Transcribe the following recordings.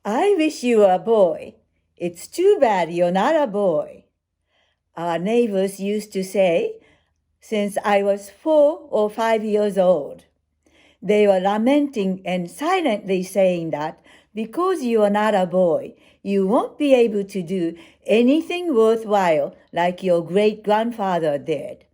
I wish you were a boy. It's too bad you're not a boy. Our neighbors used to say since I was 4 or 5 years old. They were lamenting and silently saying that because you are not a boy, you won't be able to do anything worthwhile like your great-grandfather did.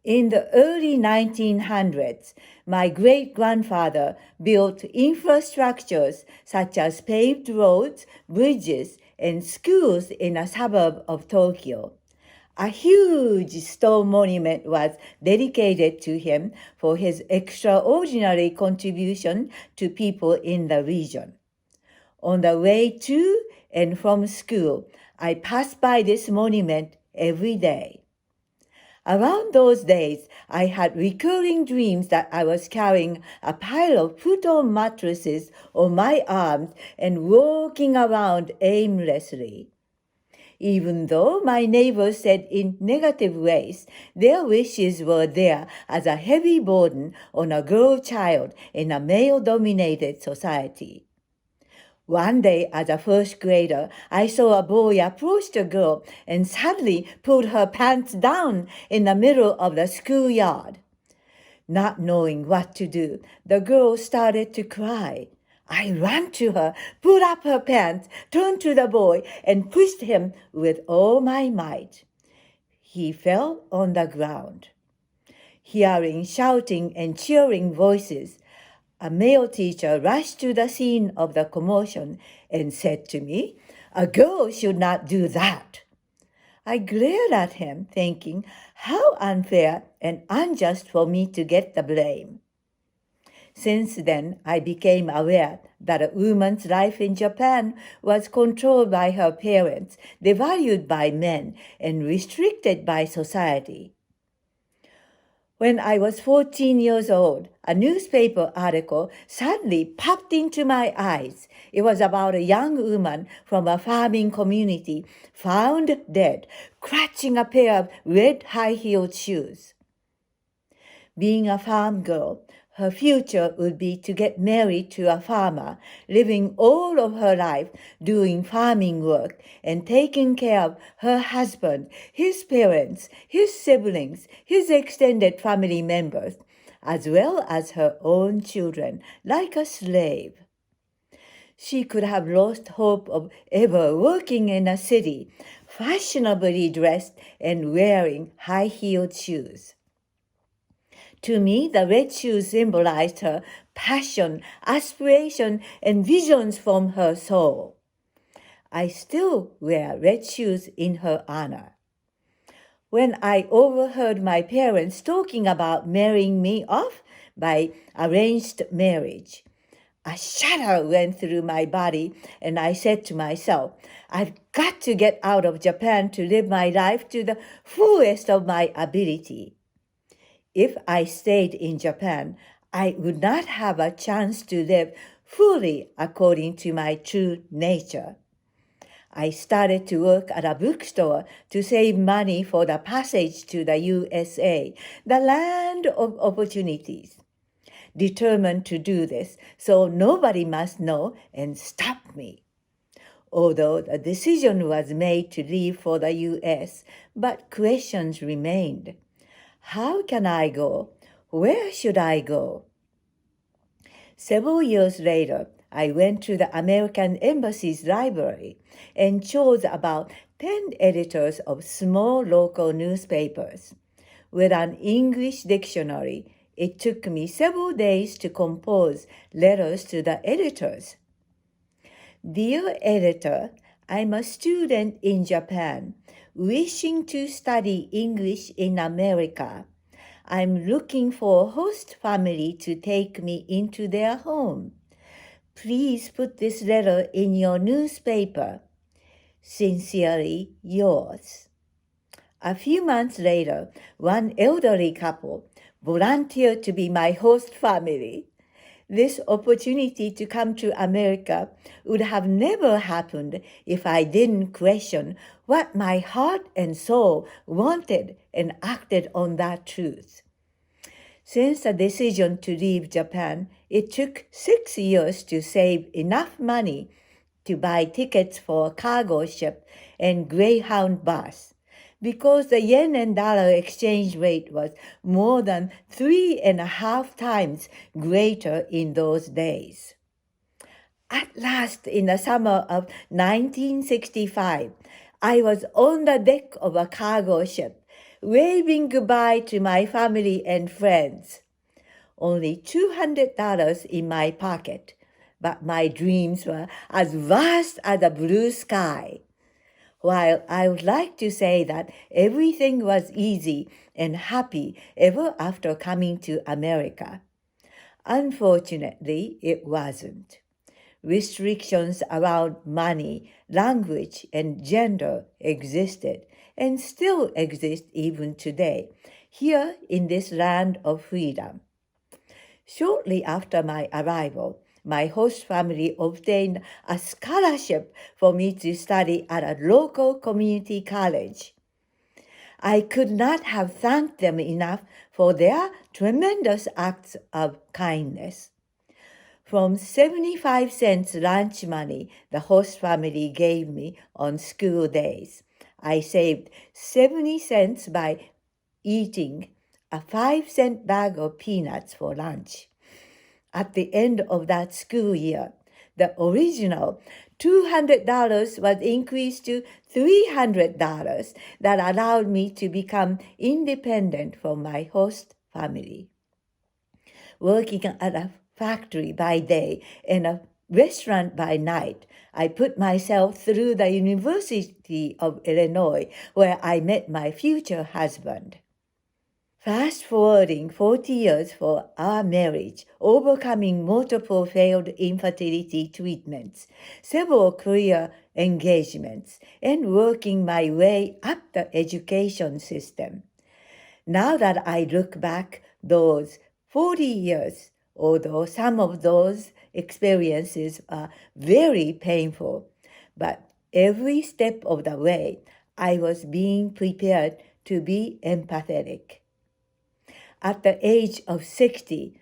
In the early 1900s, my great-grandfather built infrastructures such as paved roads, bridges, and schools in a suburb of Tokyo. A huge stone monument was dedicated to him for his extraordinary contribution to people in the region. On the way to and from school, I passed by this monument every day. Around those days, I had recurring dreams that I was carrying a pile of futon mattresses on my arms and walking around aimlessly. Even though my neighbors said in negative ways, their wishes were there as a heavy burden on a girl child in a male-dominated society. One day, as a first grader, I saw a boy approach the girl and suddenly pulled her pants down in the middle of the schoolyard. Not knowing what to do, the girl started to cry. I ran to her, pulled up her pants, turned to the boy, and pushed him with all my might. He fell on the ground. Hearing shouting and cheering voices, a male teacher rushed to the scene of the commotion and said to me, "A girl should not do that." I glared at him, thinking, how unfair and unjust for me to get the blame. Since then, I became aware that a woman's life in Japan was controlled by her parents, devalued by men, and restricted by society. When I was 14 years old, a newspaper article suddenly popped into my eyes. It was about a young woman from a farming community found dead, clutching a pair of red high-heeled shoes. Being a farm girl, her future would be to get married to a farmer, living all of her life doing farming work and taking care of her husband, his parents, his siblings, his extended family members, as well as her own children, like a slave. She could have lost hope of ever working in a city, fashionably dressed and wearing high-heeled shoes. To me, the red shoes symbolized her passion, aspiration, and visions from her soul. I still wear red shoes in her honor. When I overheard my parents talking about marrying me off by arranged marriage, a shudder went through my body, and I said to myself, I've got to get out of Japan to live my life to the fullest of my ability. If I stayed in Japan, I would not have a chance to live fully according to my true nature. I started to work at a bookstore to save money for the passage to the USA, the land of opportunities. Determined to do this, so nobody must know and stop me. Although the decision was made to leave for the US, but questions remained. How can I go? Where should I go? Several years later, I went to the American Embassy's library and chose about 10 editors of small local newspapers. With an English dictionary, it took me several days to compose letters to the editors. Dear editor, I'm a student in Japan, wishing to study English in America. I'm looking for a host family to take me into their home. Please put this letter in your newspaper. Sincerely yours. A few months later, one elderly couple volunteered to be my host family. This opportunity to come to America would have never happened if I didn't question what my heart and soul wanted and acted on that truth. Since the decision to leave Japan, it took 6 years to save enough money to buy tickets for a cargo ship and Greyhound bus, because the yen and dollar exchange rate was more than 3.5 times greater in those days. At last, in the summer of 1965, I was on the deck of a cargo ship, waving goodbye to my family and friends. Only $200 in my pocket, but my dreams were as vast as the blue sky. While I would like to say that everything was easy and happy ever after coming to America, unfortunately, it wasn't. Restrictions around money, language, and gender existed and still exist even today, here in this land of freedom. Shortly after my arrival, my host family obtained a scholarship for me to study at a local community college. I could not have thanked them enough for their tremendous acts of kindness. From 75 cents lunch money the host family gave me on school days, I saved 70 cents by eating a 5-cent bag of peanuts for lunch. At the end of that school year, the original $200 was increased to $300 that allowed me to become independent from my host family. Working at a factory by day and a restaurant by night, I put myself through the University of Illinois, where I met my future husband. Fast forwarding 40 years for our marriage, overcoming multiple failed infertility treatments, several career engagements, and working my way up the education system. Now that I look back those 40 years, although some of those experiences are very painful, but every step of the way, I was being prepared to be empathetic. At the age of 60,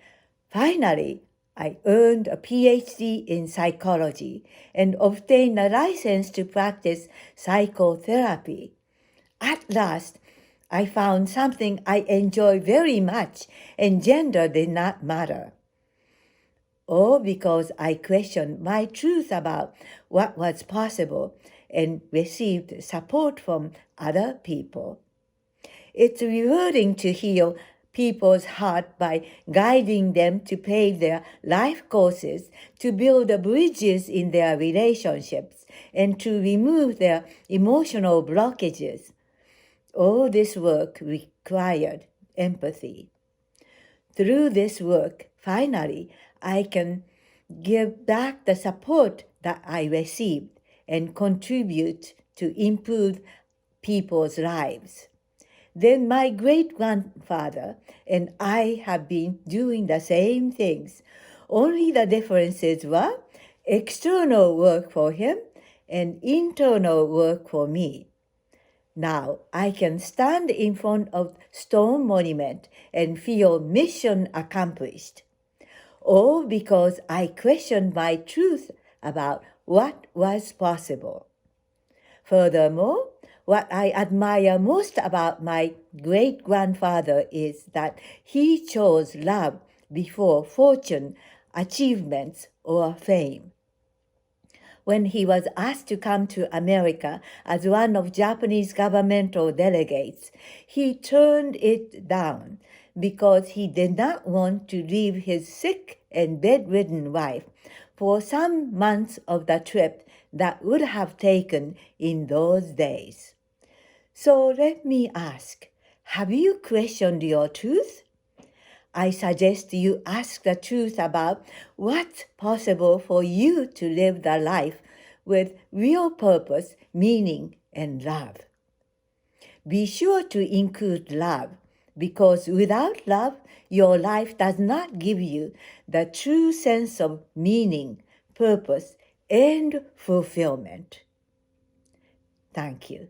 finally, I earned a PhD in psychology and obtained a license to practice psychotherapy. At last, I found something I enjoy very much, and gender did not matter. All because I questioned my truth about what was possible and received support from other people. It's rewarding to heal people's heart by guiding them to pave their life courses, to build the bridges in their relationships, and to remove their emotional blockages. All this work required empathy. Through this work, finally, I can give back the support that I received and contribute to improve people's lives. Then my great-grandfather and I have been doing the same things. Only the differences were external work for him and internal work for me. Now I can stand in front of stone monument and feel mission accomplished. All because I questioned my truth about what was possible. Furthermore, what I admire most about my great-grandfather is that he chose love before fortune, achievements, or fame. When he was asked to come to America as one of Japanese governmental delegates, he turned it down because he did not want to leave his sick and bedridden wife for some months of the trip that would have taken in those days. So let me ask, have you questioned your truth? I suggest you ask the truth about what's possible for you to live the life with real purpose, meaning, and love. Be sure to include love, because without love, your life does not give you the true sense of meaning, purpose, and fulfillment. Thank you.